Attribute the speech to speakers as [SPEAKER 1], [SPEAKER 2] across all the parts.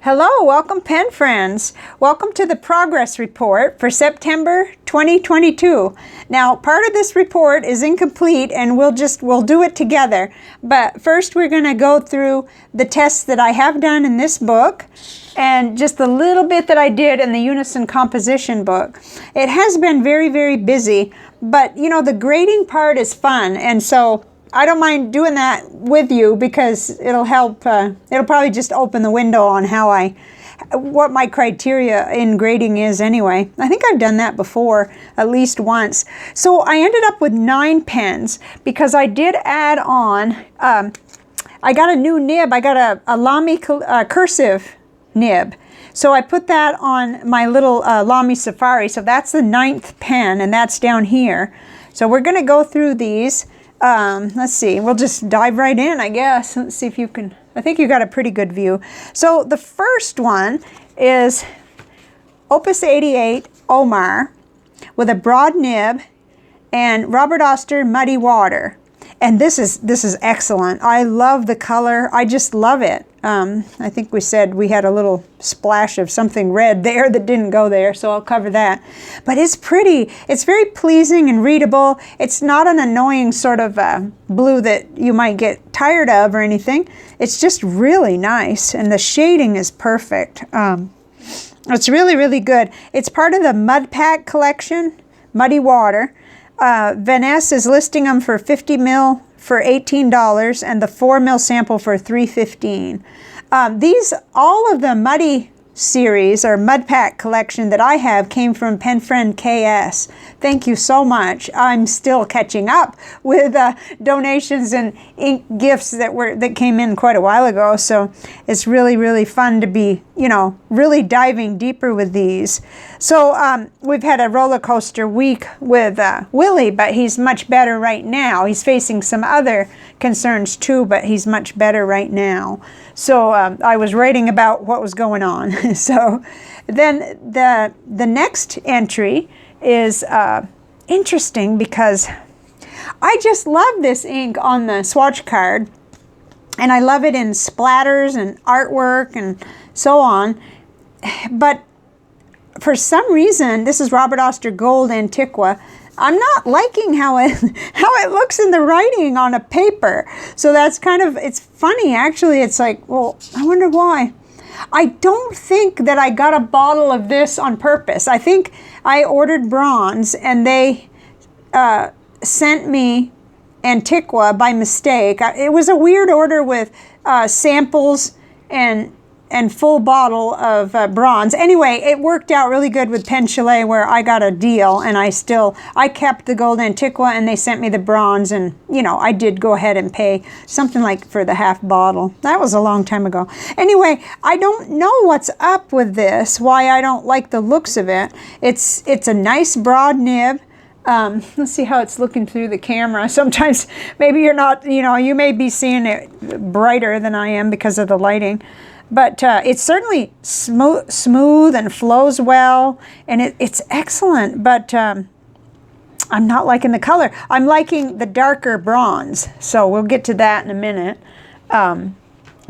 [SPEAKER 1] Hello, welcome pen friends. Welcome to the progress report for September 2022. Now, part of this report is incomplete and we'll do it together. But first we're going to go through the tests that I have done in this book and just a little bit that I did in the Unison Composition book. It has been very, very busy, but you know, the grading part is fun, and so I don't mind doing that with you because it'll help, it'll probably just open the window on what my criteria in grading is anyway. I think I've done that before, at least once. So I ended up with 9 pens because I did add on, I got a new nib. I got a Lamy Cursive nib. So I put that on my little Lamy Safari. So that's the 9th pen, and that's down here. So we're going to go through these. Let's see, we'll just dive right in, I guess. Let's see if you can, I think you got a pretty good view. So the first one is Opus 88 Omar with a broad nib and Robert Oster Muddy Water. And this is excellent. I love the color. I just love it. I think we said we had a little splash of something red there that didn't go there, so I'll cover that. But it's pretty. It's very pleasing and readable. It's not an annoying sort of blue that you might get tired of or anything. It's just really nice, and the shading is perfect. It's really, really good. It's part of the Mud Pack collection, Muddy Water. Vanessa is listing them for 50 mil for $18 and the 4 mil sample for $3.15. All of the Muddy series or Mud Pack collection that I have came from Pen Friend KS. Thank you so much. I'm still catching up with donations and ink gifts that came in quite a while ago. So it's really, really fun to be, you know, really diving deeper with these. So we've had a roller coaster week with Willy, but he's much better right now. He's facing some other concerns too, but he's much better right now. So I was writing about what was going on. So then the next entry is interesting because I just love this ink on the swatch card, and I love it in splatters and artwork and so on. But for some reason, this is Robert Oster Gold Antiqua. I'm not liking how it looks in the writing on a paper. So that's kind of, it's funny actually. It's like, well, I wonder why. I don't think that I got a bottle of this on purpose. I think I ordered bronze and they sent me Antiqua by mistake. It was a weird order with samples and full bottle of bronze. Anyway, it worked out really good with Pen Chalet where I got a deal, and I kept the Gold Antiqua and they sent me the bronze, and you know, I did go ahead and pay something like for the half bottle. That was a long time ago. Anyway, I don't know what's up with this, why I don't like the looks of it. It's a nice broad nib. Let's see how it's looking through the camera. Sometimes maybe you're not, you know, you may be seeing it brighter than I am because of the lighting. But it's certainly smooth and flows well, and it's excellent. But I'm not liking the color. I'm liking the darker bronze, so we'll get to that in a minute.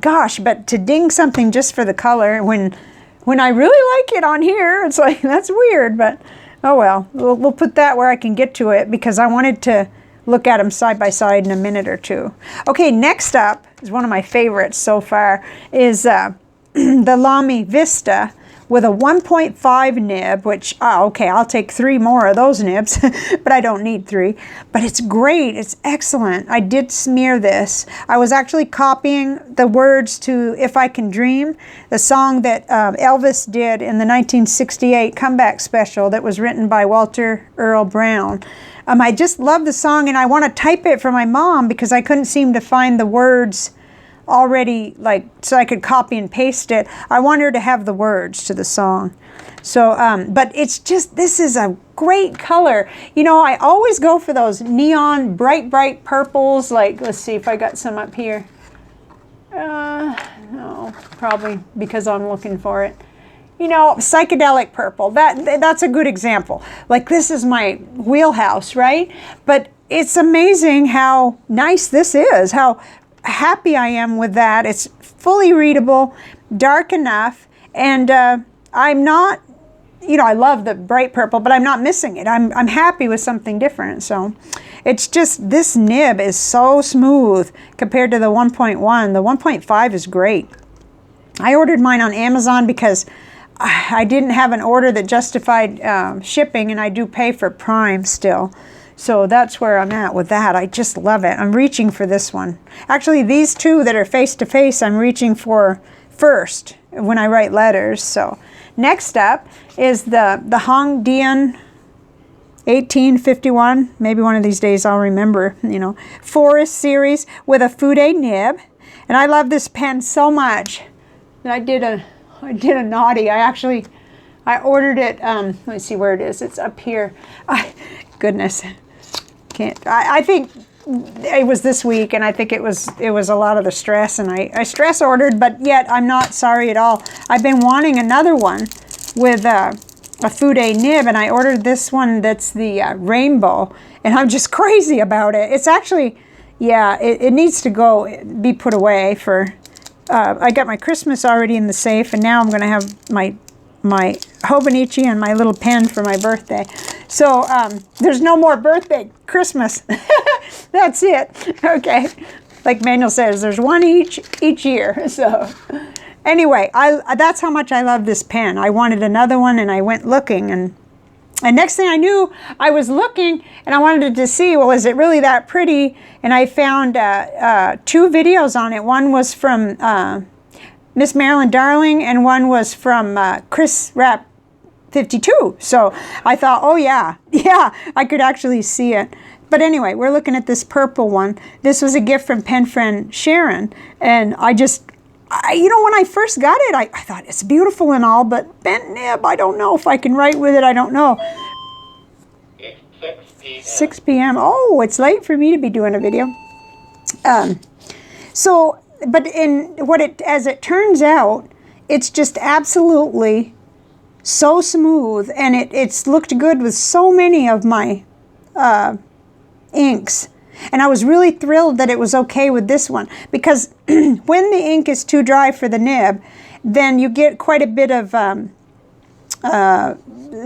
[SPEAKER 1] Gosh, but to ding something just for the color when I really like it on here, it's like, that's weird. But oh well, we'll put that where I can get to it because I wanted to look at them side by side in a minute or two. Okay, next up is one of my favorites so far, is the Lamy Vista with a 1.5 nib, which, okay, I'll take 3 more of those nibs, but I don't need 3. But it's great, it's excellent. I did smear this. I was actually copying the words to If I Can Dream, the song that Elvis did in the 1968 comeback special that was written by Walter Earl Brown. I just love the song, and I want to type it for my mom because I couldn't seem to find the words already, like, so I could copy and paste it. I want her to have the words to the song. So, but it's just, this is a great color. You know, I always go for those neon, bright, bright purples. Like, let's see if I got some up here. No, probably because I'm looking for it. You know, psychedelic purple, that's a good example. Like, this is my wheelhouse, right? But it's amazing how nice this is, how happy I am with that. It's fully readable. dark enough, and I'm not, you know, I love the bright purple, but I'm not missing it. I'm happy with something different. So it's just, this nib is so smooth compared to the 1.1. The 1.5 is great. I ordered mine on Amazon because I didn't have an order that justified shipping, and I do pay for Prime still. So that's where I'm at with that. I just love it. I'm reaching for this one. Actually, these two that are face-to-face, I'm reaching for first when I write letters. So next up is the Hongdian 1851. Maybe one of these days I'll remember, you know, Forest series with a Fude nib. And I love this pen so much that I did a naughty. I ordered it, let me see where it is. It's up here. Goodness. I think it was this week, and I think it was a lot of the stress, and I stress ordered, but yet I'm not sorry at all. I've been wanting another one with a Fude nib, and I ordered this one that's the rainbow, and I'm just crazy about it. It's actually, yeah, it needs to be put away for, I got my Christmas already in the safe, and now I'm going to have my Hobonichi and my little pen for my birthday. So there's no more birthday, Christmas. That's it. Okay. Like Manuel says, there's one each year. So anyway, that's how much I love this pen. I wanted another one, and I went looking, and next thing I knew, I was looking, and I wanted to see, well, is it really that pretty? And I found 2 videos on it. One was from Miss Marilyn Darling, and one was from Chris Rapp 52. So I thought, oh yeah, I could actually see it. But anyway, we're looking at this purple one. This was a gift from pen friend Sharon, and you know, when I first got it, I thought it's beautiful and all, but bent nib, I don't know if I can write with it. I don't know.
[SPEAKER 2] It's 6 p.m.
[SPEAKER 1] 6 p.m. Oh, it's late for me to be doing a video. But as it turns out, it's just absolutely so smooth, and it's looked good with so many of my inks. And I was really thrilled that it was okay with this one, because when the ink is too dry for the nib, then you get quite a bit of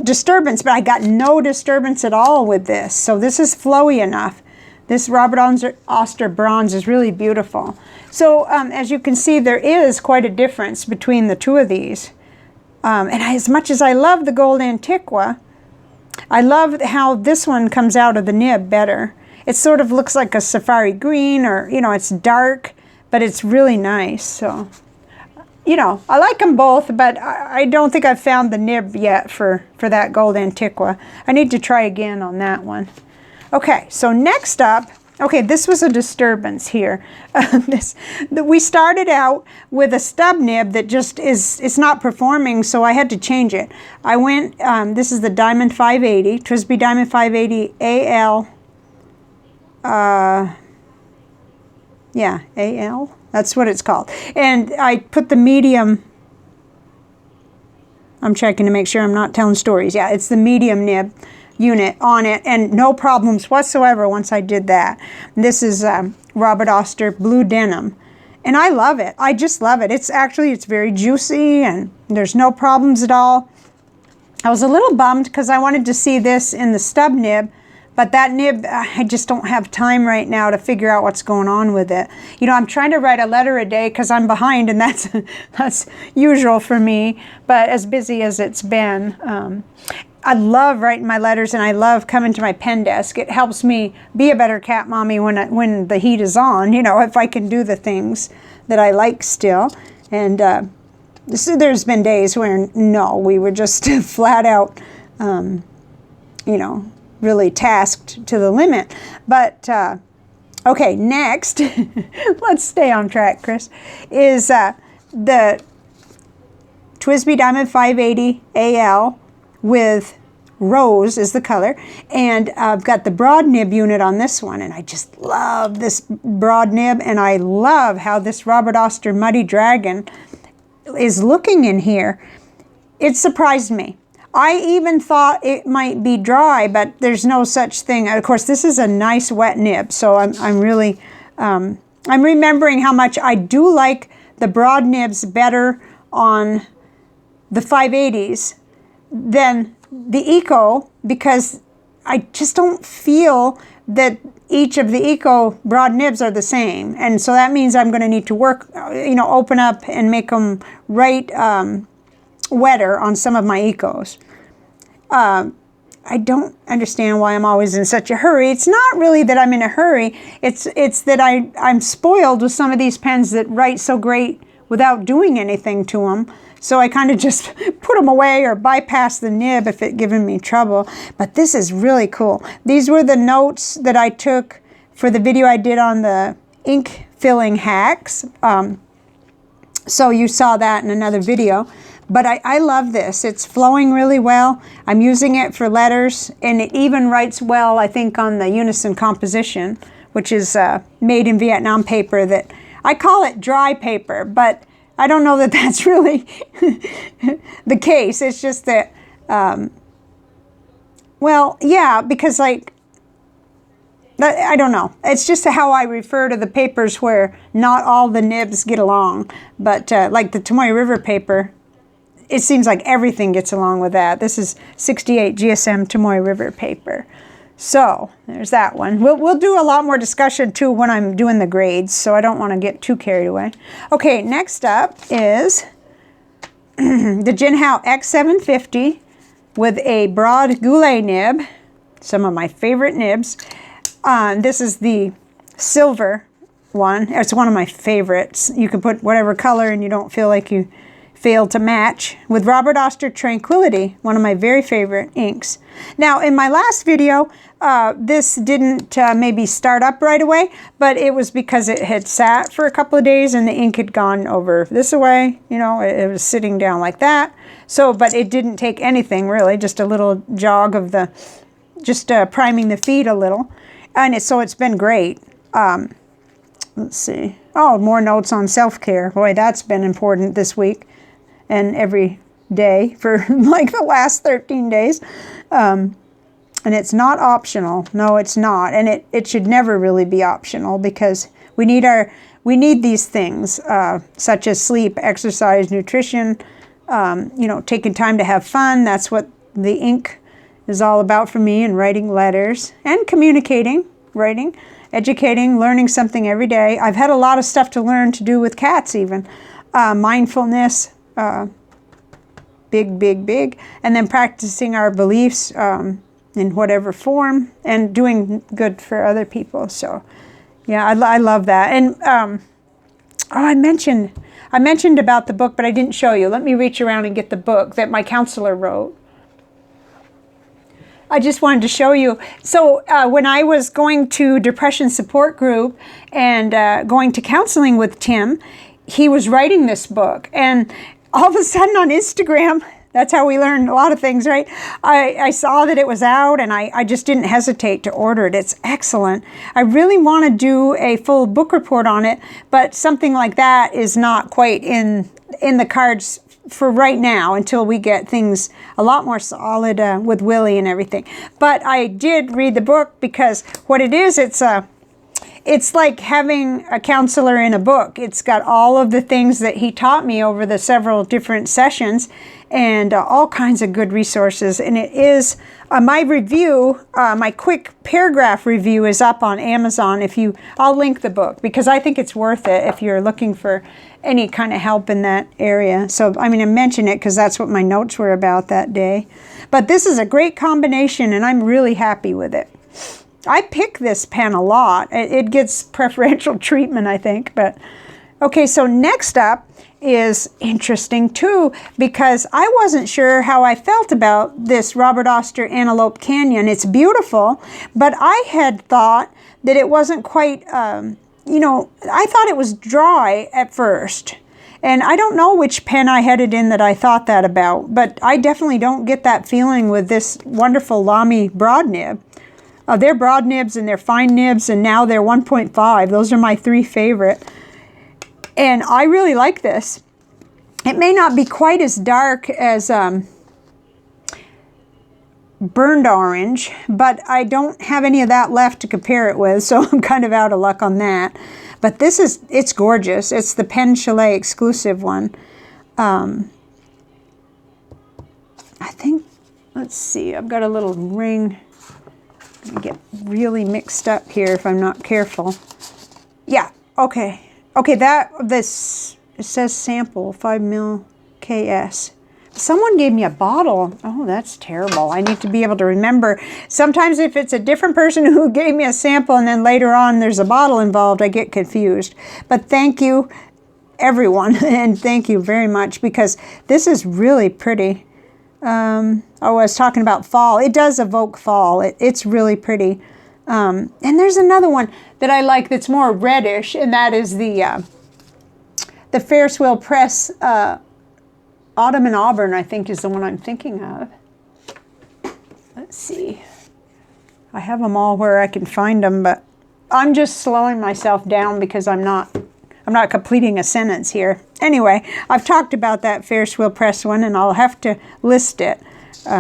[SPEAKER 1] disturbance, but I got no disturbance at all with this. So this is flowy enough. This Robert Oster bronze is really beautiful. So as you can see, there is quite a difference between the two of these. And as much as I love the Gold Antiqua, I love how this one comes out of the nib better. It sort of looks like a safari green, or, you know, it's dark, but it's really nice. So, you know, I like them both, but I don't think I've found the nib yet for that Gold Antiqua. I need to try again on that one. Okay, so next up, okay, this was a disturbance here. We started out with a stub nib that just it's not performing, so I had to change it. I went, this is the Diamond 580, TWSBI Diamond 580 AL. Yeah, AL, that's what it's called. And I put the medium, I'm checking to make sure I'm not telling stories. Yeah, it's the medium nib unit on it, and no problems whatsoever once I did that. This is Robert Oster Blue Denim, and I love it. I just love it. It's very juicy, and there's no problems at all. I was a little bummed because I wanted to see this in the stub nib, but that nib, I just don't have time right now to figure out what's going on with it. You know, I'm trying to write a letter a day because I'm behind, and that's usual for me, but as busy as it's been, I love writing my letters, and I love coming to my pen desk. It helps me be a better cat mommy when the heat is on, you know, if I can do the things that I like still. And there's been days where, no, we were just flat out, you know, really tasked to the limit. But, okay, next, let's stay on track, Chris, is the TWSBI Diamond 580 AL with rose is the color, and I've got the broad nib unit on this one, and I just love this broad nib, and I love how this Robert Oster Muddy Dragon is looking in here. It surprised me. I even thought it might be dry, but there's no such thing. Of course, this is a nice wet nib, so I'm really I'm remembering how much I do like the broad nibs better on the 580s than the Eco, because I just don't feel that each of the Eco broad nibs are the same. And so that means I'm going to need to work, open up and make them right wetter on some of my Ecos. I don't understand why I'm always in such a hurry. It's not really that I'm in a hurry. It's that I'm spoiled with some of these pens that write so great without doing anything to them. So I kind of just put them away or bypass the nib if it's giving me trouble. But this is really cool. These were the notes that I took for the video I did on the ink filling hacks. So you saw that in another video. But I love this. It's flowing really well. I'm using it for letters, and it even writes well, I think, on the Unison composition, which is made in Vietnam paper. That I call it dry paper, but I don't know that that's really the case. It's just that, well, yeah, because I don't know. It's just how I refer to the papers where not all the nibs get along. But like the Tomoe River paper, it seems like everything gets along with that. This is 68 GSM Tomoe River paper. So there's that one. We'll do a lot more discussion too when I'm doing the grades, so I don't want to get too carried away. Okay, next up is the Jinhao X750 with a broad goulet nib. Some of my favorite nibs. This is the silver one. It's one of my favorites. You can put whatever color and you don't feel like you failed to match, with Robert Oster Tranquility, one of my very favorite inks. Now, in my last video, this didn't maybe start up right away, but it was because it had sat for a couple of days and the ink had gone over this way. It was sitting down like that. So, but it didn't take anything really, just a little jog of the, just priming the feet a little. And so it's been great. Let's see. Oh, more notes on self-care. Boy, that's been important this week and every day for like the last 13 days. And it's not optional. No, it's not. And it should never really be optional, because we need these things, such as sleep, exercise, nutrition, taking time to have fun. That's what the ink is all about for me, and writing letters and communicating, writing, educating, learning something every day. I've had a lot of stuff to learn to do with cats even. Mindfulness, big, and then practicing our beliefs in whatever form, and doing good for other people. So yeah, I love that. And I mentioned about the book, but I didn't show you. Let me reach around and get the book that my counselor wrote. I just wanted to show you. So when I was going to depression support group and going to counseling with Tim, he was writing this book, and all of a sudden on Instagram, that's how we learn a lot of things, right? I saw that it was out, and I just didn't hesitate to order it. It's excellent. I really want to do a full book report on it, but something like that is not quite in the cards for right now, until we get things a lot more solid with Willy and everything. But I did read the book, because what it is, it's like having a counselor in a book. It's got all of the things that he taught me over the several different sessions, and all kinds of good resources. And it is my review, my quick paragraph review is up on Amazon. I'll link the book, because I think it's worth it if you're looking for any kind of help in that area. So I mention it because that's what my notes were about that day. But this is a great combination, and I'm really happy with it. I pick this pen a lot. It gets preferential treatment, I think. But okay, so next up is interesting too, because I wasn't sure how I felt about this Robert Oster Antelope Canyon. It's beautiful, but I had thought that it wasn't quite, I thought it was dry at first. And I don't know which pen I had it in that I thought that about, but I definitely don't get that feeling with this wonderful Lamy broad nib. They're broad nibs and they're fine nibs, and now they're 1.5. Those are my 3 favorite. And I really like this. It may not be quite as dark as burned orange, but I don't have any of that left to compare it with, so I'm kind of out of luck on that. But it's gorgeous. It's the Pen Chalet exclusive one. I think, let's see, I've got a little ring. I'm gonna get really mixed up here if I'm not careful. Yeah, okay. Okay, this, it says sample, 5 mil KS. Someone gave me a bottle. Oh, that's terrible. I need to be able to remember. Sometimes if it's a different person who gave me a sample and then later on there's a bottle involved, I get confused. But thank you, everyone, and thank you very much, because this is really pretty. Oh, I was talking about fall. It does evoke fall. It's really pretty. And there's another one that I like that's more reddish, and that is the Ferris Wheel Press Autumn and Auburn, I think, is the one I'm thinking of. Let's see. I have them all where I can find them, but I'm just slowing myself down because I'm not completing a sentence here. Anyway, I've talked about that Ferris Wheel Press one, and I'll have to list it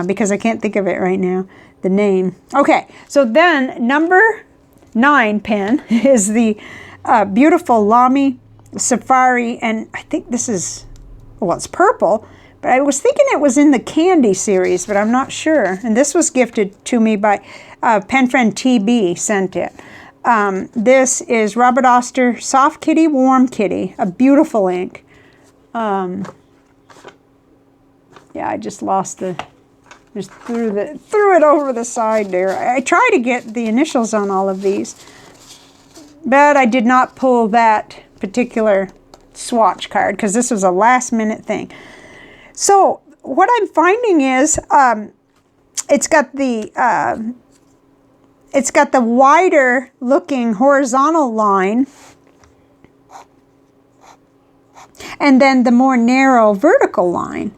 [SPEAKER 1] because I can't think of it right now, the name. Okay, so then number 9 pen is the beautiful Lamy Safari, and I think this is, well, it's purple, but I was thinking it was in the candy series, but I'm not sure. And this was gifted to me by pen friend TB sent it. This is Robert Oster Soft Kitty, Warm Kitty, a beautiful ink. Yeah, I just lost just threw it over the side there. I try to get the initials on all of these, but I did not pull that particular swatch card because this was a last minute thing. So what I'm finding is it's got the wider looking horizontal line and then the more narrow vertical line.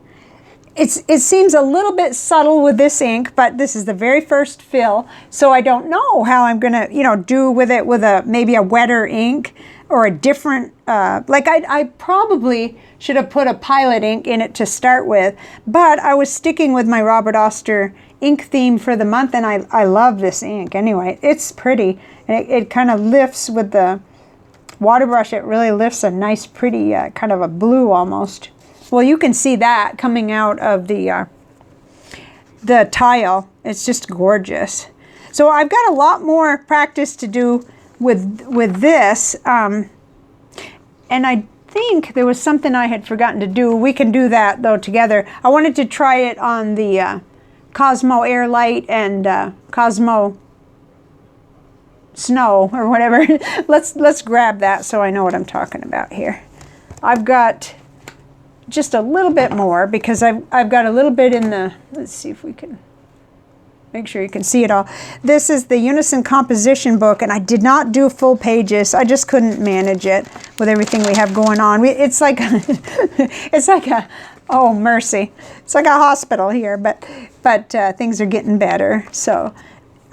[SPEAKER 1] It seems a little bit subtle with this ink, but this is the very first fill, so I don't know how I'm gonna, do with it with maybe a wetter ink or a different, like I probably should have put a pilot ink in it to start with, but I was sticking with my Robert Oster ink theme for the month, and I love this ink. Anyway, it's pretty, and it kind of lifts with the water brush. It really lifts a nice, pretty, kind of a blue almost. Well, you can see that coming out of the tile. It's just gorgeous. So I've got a lot more practice to do with this, and I think there was something I had forgotten to do. We can do that though together. I wanted to try it on the Cosmo Airlight and Cosmo Snow or whatever. let's grab that so I know what I'm talking about here. I've got just a little bit more because I've got a little bit in the, let's see if we can make sure you can see it all. This is the Unison Composition book, and I did not do full pages. I just couldn't manage it with everything we have going on. It's like it's like a, oh mercy, it's like a hospital here, but things are getting better. So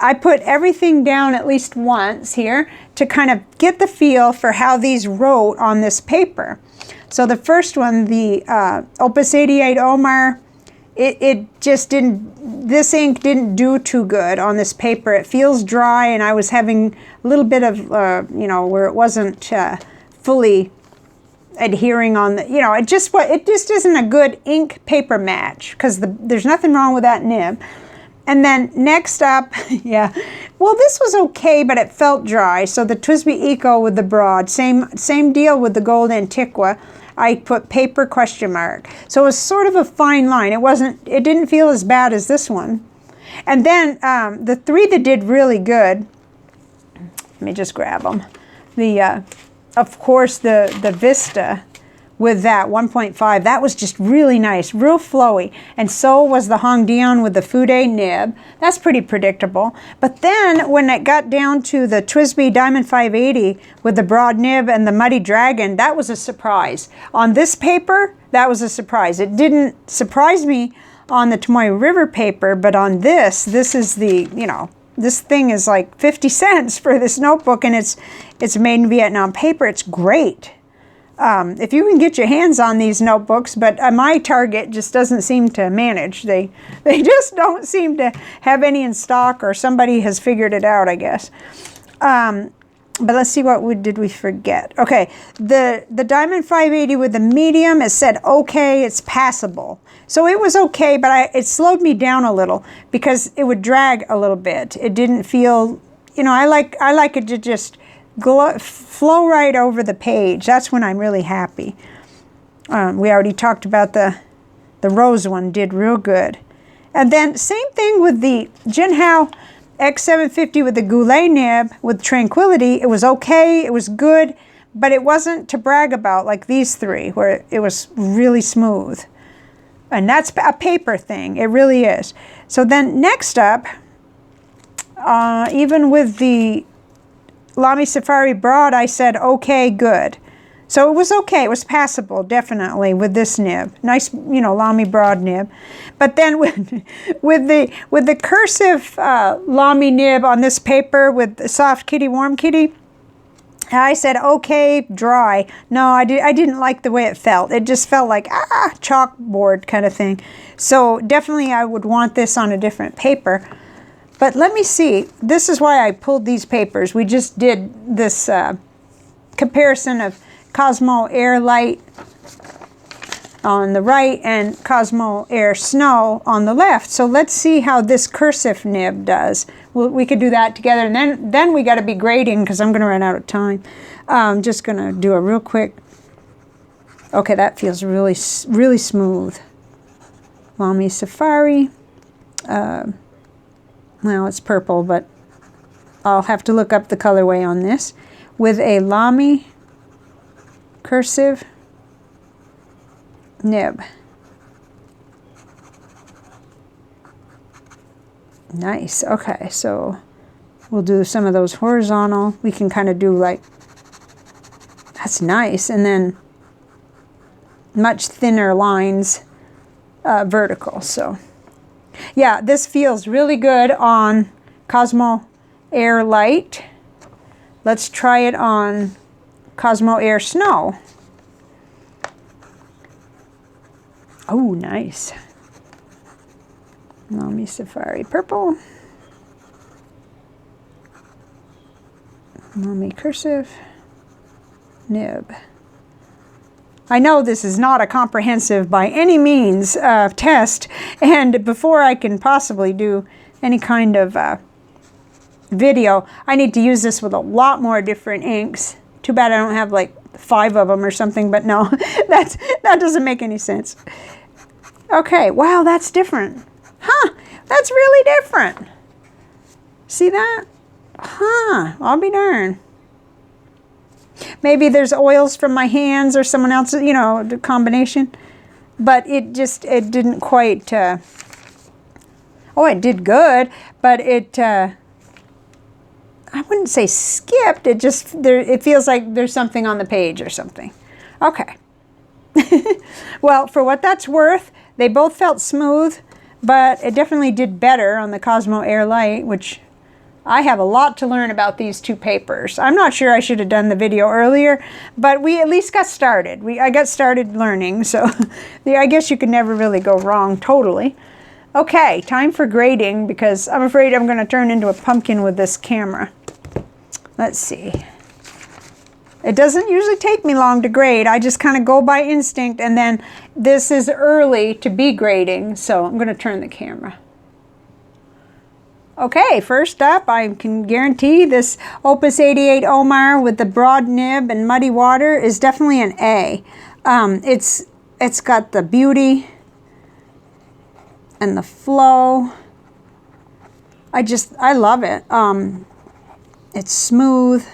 [SPEAKER 1] I put everything down at least once here to kind of get the feel for how these wrote on this paper. So the first one, the Opus 88 Omar, it just didn't, this ink didn't do too good on this paper. It feels dry, and I was having a little bit of, where it wasn't fully adhering on the, it just isn't a good ink paper match because there's nothing wrong with that nib. And then next up, yeah, well, this was okay, but it felt dry. So the TWSBI Eco with the broad, same deal with the Gold Antiqua. I put paper question mark. So it was sort of a fine line. It didn't feel as bad as this one. And then the three that did really good, let me just grab them. Of course, the Vista with that 1.5, that was just really nice, real flowy. And so was the Hongdian with the Fude nib. That's pretty predictable. But then when it got down to the TWSBI Diamond 580 with the broad nib and the Muddy Dragon, that was a surprise. On this paper, that was a surprise. It didn't surprise me on the Tomoy River paper, but on this is the, this thing is like 50 cents for this notebook, and it's made in Vietnam paper. It's great. If you can get your hands on these notebooks, but my Target just doesn't seem to manage. They just don't seem to have any in stock, or somebody has figured it out, I guess. But let's see what did we forget. Okay, the Diamond 580 with the medium, it said okay, it's passable. So it was okay, but it slowed me down a little because it would drag a little bit. It didn't feel, you know, I like it to just flow right over the page. That's when I'm really happy. We already talked about the rose one, did real good. And then same thing with the Jinhao X750 with the Goulet nib with Tranquility. It was okay, it was good, but it wasn't to brag about like these three where it was really smooth. And that's a paper thing, it really is. So then next up, even with the Lamy Safari Broad, I said okay, good. So it was okay, it was passable, definitely, with this nib. Nice, you know, Lamy broad nib. But then with the cursive Lamy nib on this paper with the soft kitty, warm kitty, I said, okay, dry. No, I didn't like the way it felt. It just felt like, chalkboard kind of thing. So definitely I would want this on a different paper. But let me see. This is why I pulled these papers. We just did this comparison of Cosmo Air Light on the right and Cosmo Air Snow on the left. So let's see how this cursive nib does. We could do that together, and then we got to be grading because I'm going to run out of time. Just going to do a real quick. Okay, that feels really smooth. Lamy Safari. Well, it's purple, but I'll have to look up the colorway on this. With a Lamy Cursive nib. Nice. Okay, so we'll do some of those horizontal. We can kind of do like, that's nice, and then much thinner lines vertical. So yeah, this feels really good on Cosmo Air Light. Let's try it on Cosmo Air Snow. Oh, nice. Lamy Safari Purple. Lamy Cursive nib. I know this is not a comprehensive by any means test, and before I can possibly do any kind of video, I need to use this with a lot more different inks. Too bad I don't have like 5 of them or something, but no, that doesn't make any sense. Okay, wow, that's different. Huh, that's really different. See that? Huh, I'll be darned. Maybe there's oils from my hands or someone else, you know, the combination. But it didn't quite, oh, it did good, but it, I wouldn't say skipped, it feels like there's something on the page or something. Okay. Well, for what that's worth, they both felt smooth, but it definitely did better on the Cosmo Air Light, which I have a lot to learn about these two papers. I'm not sure I should have done the video earlier, but we at least got started. I got started learning, so I guess you could never really go wrong totally. Okay, time for grading, because I'm afraid I'm going to turn into a pumpkin with this camera. Let's see. It doesn't usually take me long to grade. I just kind of go by instinct, and then this is early to be grading, so I'm going to turn the camera. Okay, first up, I can guarantee this Opus 88 Omar with the broad nib and muddy water is definitely an A. It's got the beauty and the flow. I love it. It's smooth.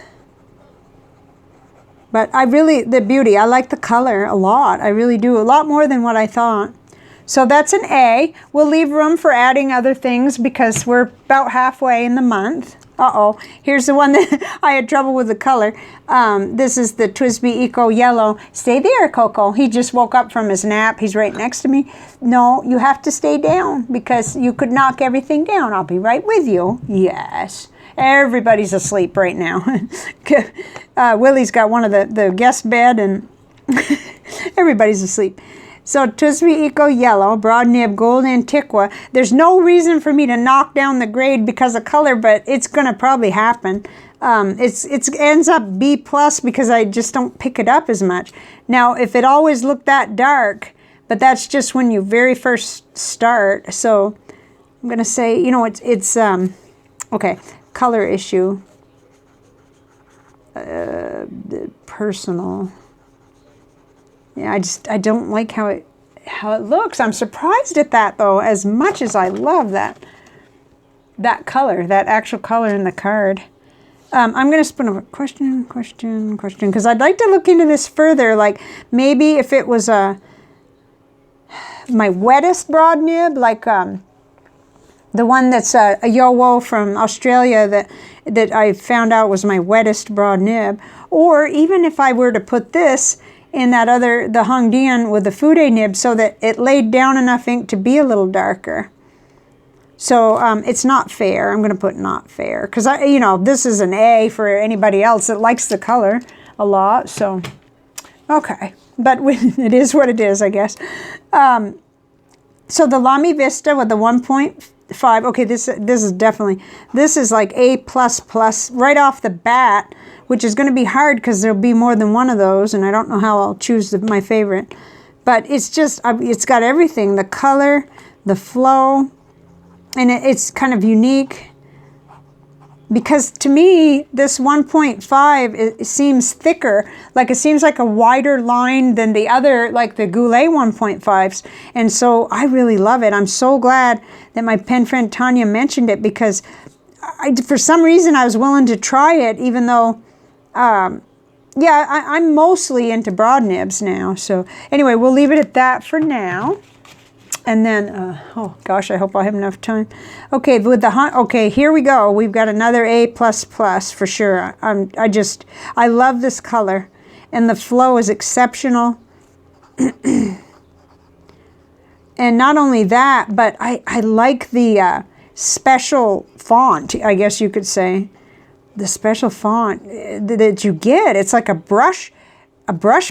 [SPEAKER 1] But the beauty, I like the color a lot. I really do, a lot more than what I thought. So that's an A. We'll leave room for adding other things because we're about halfway in the month. Uh-oh, here's the one that I had trouble with the color. This is the TWSBI Eco Yellow. Stay there, Coco. He just woke up from his nap. He's right next to me. No, you have to stay down because you could knock everything down. I'll be right with you. Yes. Everybody's asleep right now. Willy's got one of the guest bed and everybody's asleep. So TWSBI Eco Yellow, broad nib, gold Antiqua. There's no reason for me to knock down the grade because of color, but it's going to probably happen. It ends up B plus because I just don't pick it up as much. Now, if it always looked that dark, but that's just when you very first start. So I'm going to say, you know, it's okay, color issue. Personal. Yeah, I don't like how it looks. I'm surprised at that though, as much as I love that color, that actual color in the card. I'm going to spin over question, because I'd like to look into this further. Like maybe if it was my wettest broad nib, like the one that's a Yowo from Australia that I found out was my wettest broad nib, or even if I were to put this in that other, the Hongdian with the Fude nib, so that it laid down enough ink to be a little darker. So it's not fair. I'm going to put not fair because you know, this is an A for anybody else that likes the color a lot. So okay, but it is what it is, I guess. So the Lamy Vista with the 1.5. Okay, this is definitely, this is like A++ right off the bat, which is going to be hard because there'll be more than one of those, and I don't know how I'll choose my favorite. But it's just, it's got everything, the color, the flow, and it's kind of unique. Because to me, this 1.5, it seems thicker, like it seems like a wider line than the other, like the Goulet 1.5s. And so I really love it. I'm so glad that my pen friend Tanya mentioned it, because for some reason I was willing to try it, even though, yeah, I'm mostly into broad nibs now. So anyway, we'll leave it at that for now. And then, oh gosh, I hope I have enough time. Okay, with the okay, here we go. We've got another A++ for sure. I love this color, and the flow is exceptional. And not only that, but I like the special font, I guess you could say. The special font that you get. It's like a brush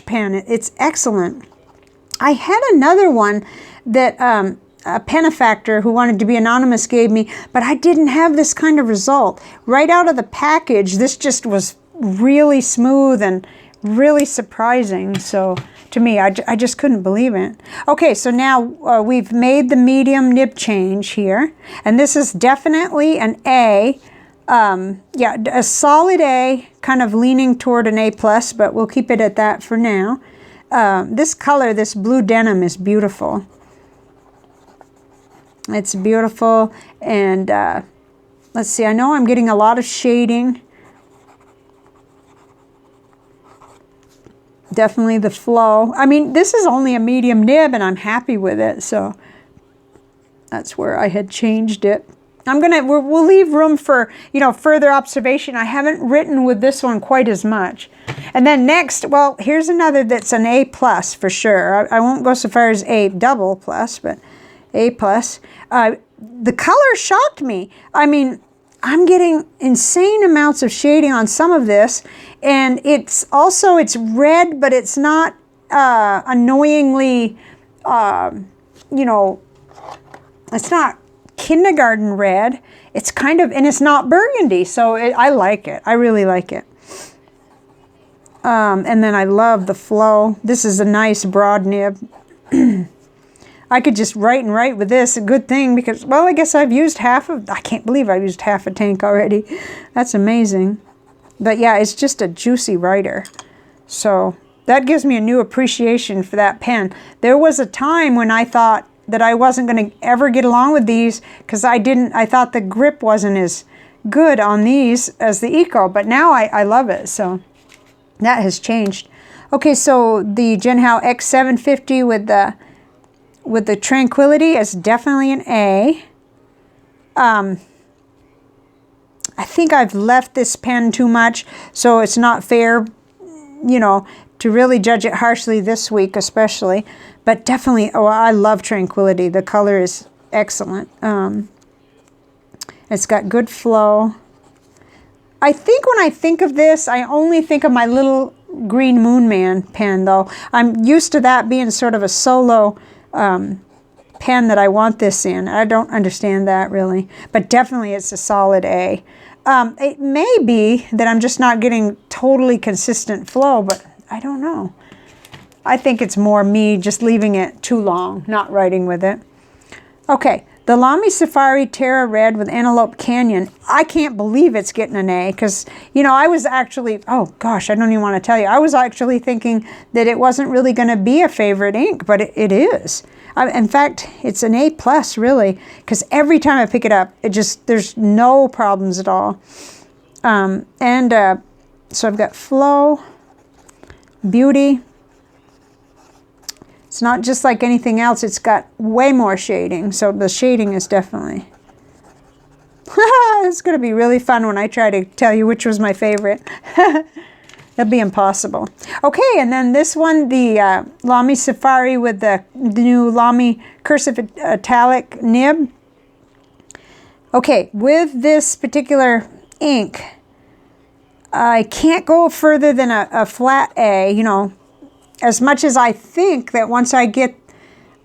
[SPEAKER 1] pen. It's excellent. I had another one that a benefactor who wanted to be anonymous gave me, but I didn't have this kind of result. Right out of the package, this just was really smooth and really surprising. So to me, I just couldn't believe it. Okay, so now we've made the medium nib change here, and this is definitely an A. Yeah, a solid A, kind of leaning toward an A+, but we'll keep it at that for now. This color, this blue denim, is beautiful. It's beautiful, and let's see, I know I'm getting a lot of shading. Definitely the flow. I mean, this is only a medium nib, and I'm happy with it, so that's where I had changed it. We'll leave room for, you know, further observation. I haven't written with this one quite as much. And then next, well, here's another that's an A+ for sure. I won't go so far as A++, but A+. The color shocked me. I mean, I'm getting insane amounts of shading on some of this, and it's red, but it's not annoyingly, you know, it's not kindergarten red. It's kind of, and it's not burgundy, so I like it. I really like it. And then I love the flow. This is a nice broad nib. I could just write and write with this. A good thing, because, well, I guess I've used half of, I can't believe I've used half a tank already. That's amazing. But yeah, it's just a juicy writer. So that gives me a new appreciation for that pen. There was a time when I thought that I wasn't going to ever get along with these, because I thought the grip wasn't as good on these as the Eco, but now I love it. So that has changed. Okay, so the Jinhao X750 with the Tranquility is definitely an A. I think I've left this pen too much, so it's not fair, you know, to really judge it harshly this week especially. But definitely, oh, I love Tranquility. The color is excellent. It's got good flow. I think when I think of this, I only think of my little Green Moon Man pen, though. I'm used to that being sort of a solo pen that I want this in. I don't understand that really, but definitely it's a solid A. It may be that I'm just not getting totally consistent flow, but I don't know. I think it's more me just leaving it too long, not writing with it. Okay, the Lamy Safari Terra Red with Antelope Canyon. I can't believe it's getting an A because, you know, I was actually, oh gosh, I don't even want to tell you. I was actually thinking that it wasn't really going to be a favorite ink, but it is. In fact, it's an A+, really, because every time I pick it up, it just, there's no problems at all. So I've got flow, beauty. It's not just like anything else. It's got way more shading. So the shading is definitely... It's going to be really fun when I try to tell you which was my favorite. That'd be impossible. Okay, and then this one, the Lamy Safari with the new Lamy Cursive Italic nib. Okay, with this particular ink, I can't go further than a flat A, you know, as much as I think that once I get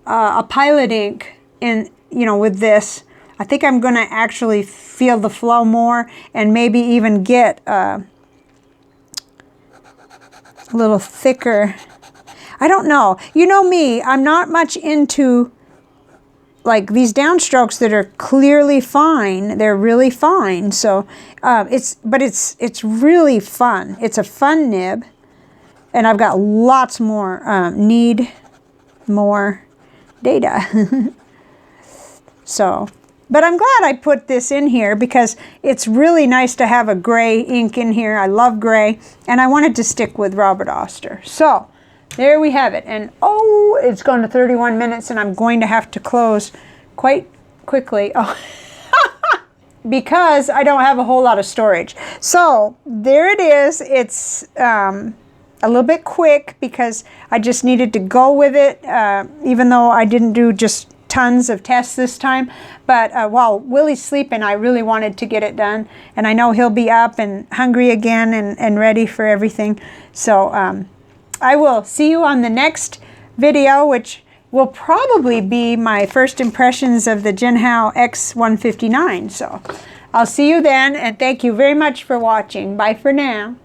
[SPEAKER 1] a pilot ink in, you know, with this, I think I'm going to actually feel the flow more and maybe even get a little thicker. I don't know. You know me, I'm not much into like these downstrokes that are clearly fine. They're really fine. So it's really fun. It's a fun nib. And I've got lots more, need more data. So, but I'm glad I put this in here because it's really nice to have a gray ink in here. I love gray, and I wanted to stick with Robert Oster. So, there we have it. And oh, it's gone to 31 minutes, and I'm going to have to close quite quickly. Oh. Because I don't have a whole lot of storage. So, there it is. It's... a little bit quick because I just needed to go with it, even though I didn't do just tons of tests this time. But while Willy's sleeping, I really wanted to get it done. And I know he'll be up and hungry again and ready for everything. So I will see you on the next video, which will probably be my first impressions of the Jinhao X159. So I'll see you then, and thank you very much for watching. Bye for now.